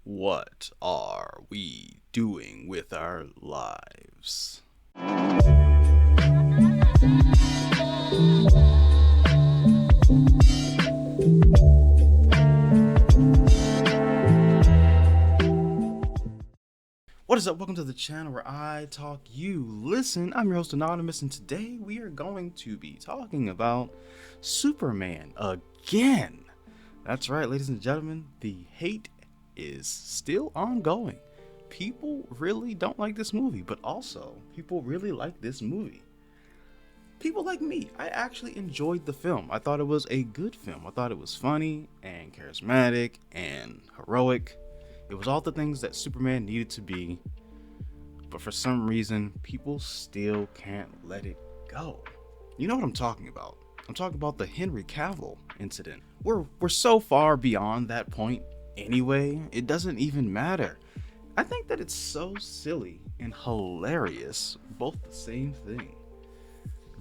What are we doing with our lives? What is up? Welcome to the channel where I talk, you listen. I'm your host Anonymous, and today we are going to be talking about Superman again. That's right, ladies and gentlemen, the hate is still ongoing. People really don't like this movie, but also people really like this movie. People like me, I actually enjoyed the film. I thought it was a good film. I thought it was funny and charismatic and heroic. It was all the things that Superman needed to be, but for some reason, people still can't let it go. You know what I'm talking about. I'm talking about the Henry Cavill incident. We're so far beyond that point anyway, it doesn't even matter. I think that it's so silly and hilarious, both the same thing,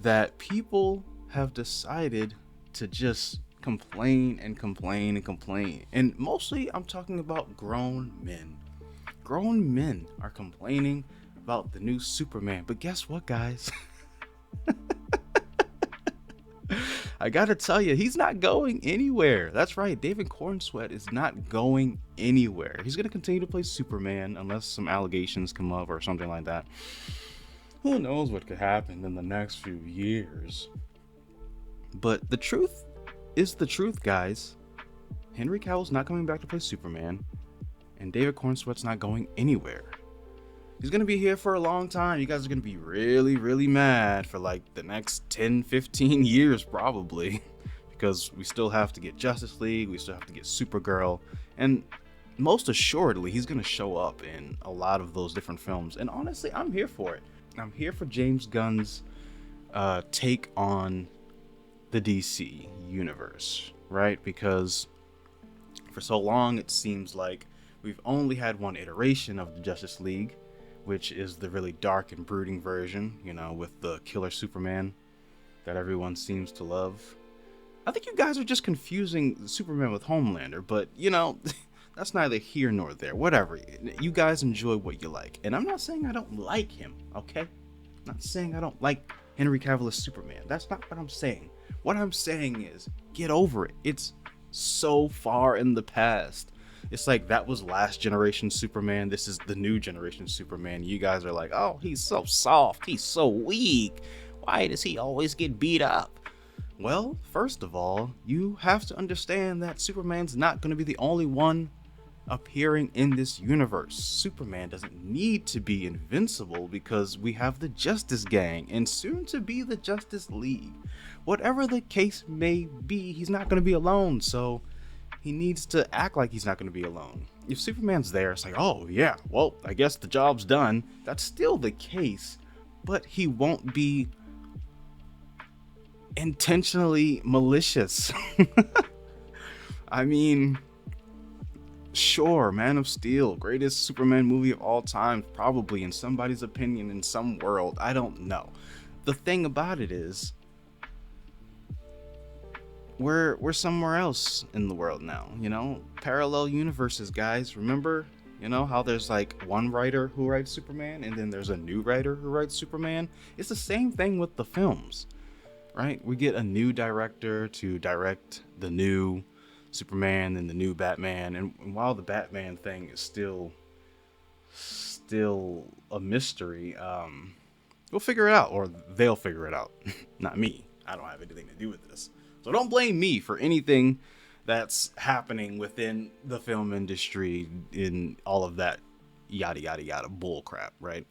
that people have decided to just complain and complain and complain. And mostly I'm talking about grown men. Grown men are complaining about the new Superman. But guess what, guys? I gotta tell you, he's not going anywhere. That's right, David Cornsweet is not going anywhere. He's gonna continue to play Superman unless some allegations come up or something like that. Who knows what could happen in the next few years? But the truth is the truth, guys. Henry Cavill's not coming back to play Superman, and David Cornsweet's not going anywhere. He's gonna be here for a long time. You guys are gonna be really mad for like the next 10-15 years probably, because we still have to get Justice League, we still have to get Supergirl, and most assuredly he's gonna show up in a lot of those different films. And honestly, I'm here for it. I'm here for James Gunn's take on the DC universe, right? Because for so long it seems like we've only had one iteration of the Justice League, which is the really dark and brooding version, you know, with the killer Superman that everyone seems to love. I think you guys are just confusing Superman with Homelander, but you know, that's neither here nor there. Whatever. You guys enjoy what you like. And I'm not saying I don't like him, okay? I'm not saying I don't like Henry Cavill as Superman. That's not what I'm saying. What I'm saying is, get over it. It's so far in the past. It's like that was last generation Superman. This is the new generation Superman. You guys are like, oh, he's so soft. He's so weak. Why does he always get beat up? Well, first of all, you have to understand that Superman's not going to be the only one appearing in this universe. Superman doesn't need to be invincible because we have the Justice Gang and soon to be the Justice League. Whatever the case may be, he's not going to be alone, so he needs to act like he's not going to be alone. If Superman's there, it's like, oh yeah, well, I guess the job's done. That's still the case, but he won't be intentionally malicious. I mean, sure, Man of Steel, greatest Superman movie of all time, probably in somebody's opinion in some world. I don't know. The thing about it is, we're somewhere else in the world now, you know? Parallel universes, guys. Remember, you know, how there's like one writer who writes Superman and then there's a new writer who writes Superman? It's the same thing with the films, right? We get a new director to direct the new Superman and the new Batman, and while the Batman thing is still a mystery, we'll figure it out, or they'll figure it out. Not me. I don't have anything to do with this. So don't blame me for anything that's happening within the film industry in all of that yada bull crap, right?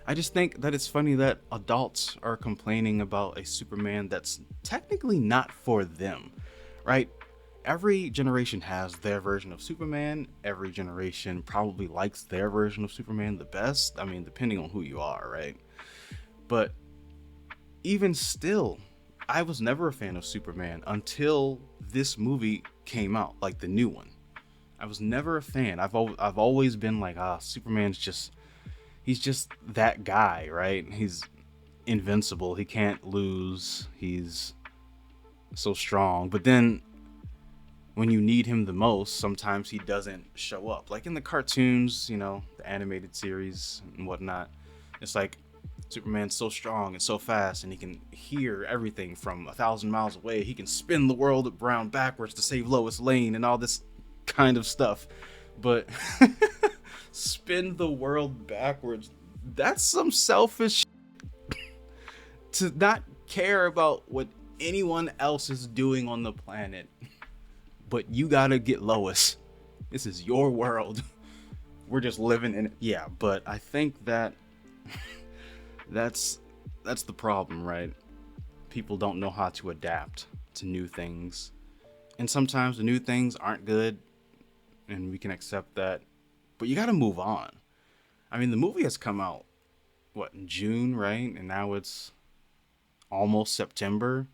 I just think that it's funny that adults are complaining about a Superman that's technically not for them, right? Every generation has their version of Superman. Every generation probably likes their version of Superman the best. I mean, depending on who you are, right? But even still, I was never a fan of Superman until this movie came out, like the new one. I was never a fan. I've always been like, Superman's he's just that guy, right? He's invincible. He can't lose. He's so strong. But then when you need him the most, sometimes he doesn't show up. Like in the cartoons, you know, the animated series and whatnot. It's like Superman's so strong and so fast, and he can hear everything from 1,000 miles away. He can spin the world around backwards to save Lois Lane and all this kind of stuff. But spin the world backwards, that's some selfish to not care about what anyone else is doing on the planet. But you gotta get Lois. This is your world. We're just living in it. Yeah, but I think that that's the problem, right? People don't know how to adapt to new things. And sometimes the new things aren't good, and we can accept that. But you gotta move on. I mean, the movie has come out, what, in June, right? And now it's almost September.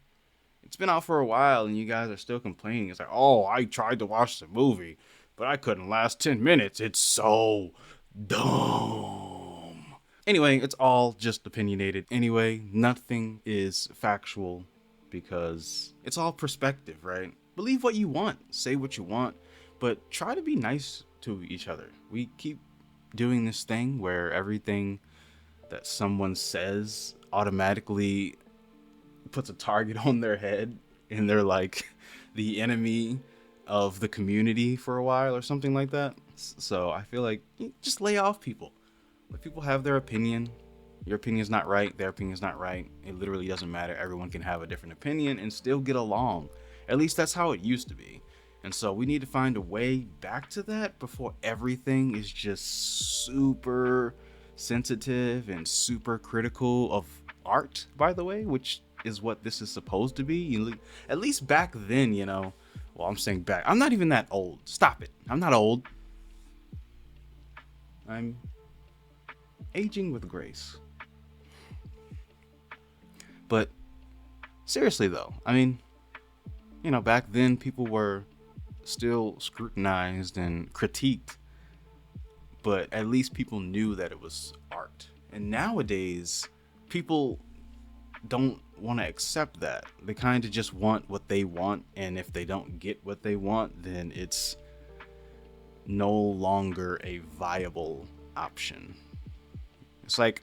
It's been out for a while, and you guys are still complaining. It's like, oh, I tried to watch the movie, but I couldn't last 10 minutes. It's so dumb. Anyway, it's all just opinionated. Anyway, nothing is factual because it's all perspective, right? Believe what you want, say what you want, but try to be nice to each other. We keep doing this thing where everything that someone says automatically puts a target on their head, and they're like the enemy of the community for a while or something like that. So I feel like just lay off people. Let people have their opinion. Your opinion's not right, their opinion's not right. It literally doesn't matter. Everyone can have a different opinion and still get along. At least that's how it used to be. And so we need to find a way back to that before everything is just super sensitive and super critical of art, by the way, which is what this is supposed to be. At least back then, you know. Well, I'm saying back. I'm not even that old. Stop it. I'm not old. I'm aging with grace. But seriously though, I mean, you know, back then people were still scrutinized and critiqued, but at least people knew that it was art. And nowadays, people don't want to accept that. They kind of just want what they want, and if they don't get what they want, then it's no longer a viable option. It's like,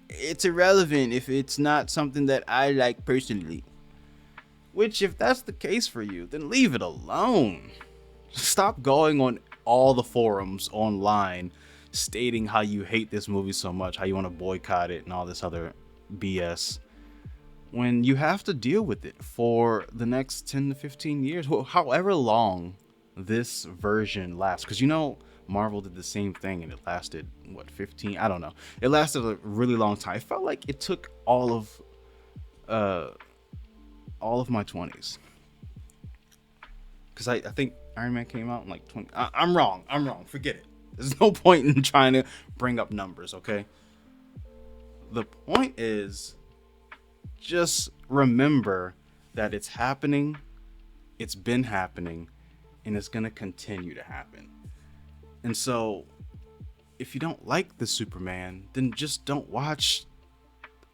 it's irrelevant if it's not something that I like personally. Which, if that's the case for you, then leave it alone. Stop going on all the forums online stating how you hate this movie so much, how you want to boycott it and all this other BS, when you have to deal with it for the next 10 to 15 years, however long this version lasts. Because, you know, Marvel did the same thing and it lasted, what, 15? I don't know. It lasted a really long time. It felt like it took all of my 20s. Because I think Iron Man came out in like 20. I'm wrong. Forget it. There's no point in trying to bring up numbers, okay? The point is, just remember that it's happening, it's been happening, and it's going to continue to happen. And so, if you don't like the Superman, then just don't watch,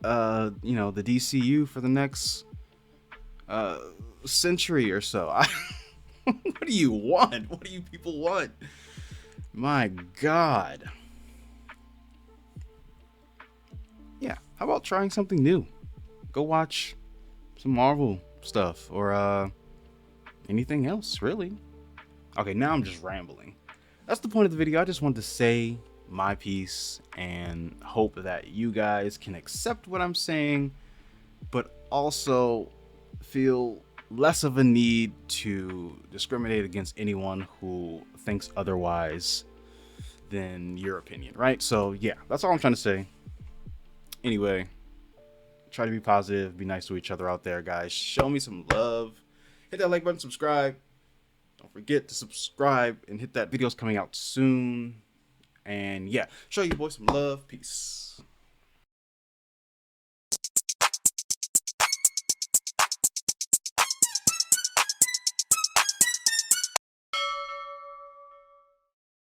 the DCU for the next century or so. What do you want? What do you people want? My God. Yeah, how about trying something new? Go watch some Marvel stuff or anything else, really. Okay, now I'm just rambling. That's the point of the video. I just wanted to say my piece and hope that you guys can accept what I'm saying, but also feel less of a need to discriminate against anyone who thinks otherwise than your opinion, right? So yeah, that's all I'm trying to say. Anyway, try to be positive, be nice to each other out there, guys. Show me some love. Hit that like button, subscribe. Don't forget to subscribe and hit that video's coming out soon. And yeah, show you boys some love. Peace.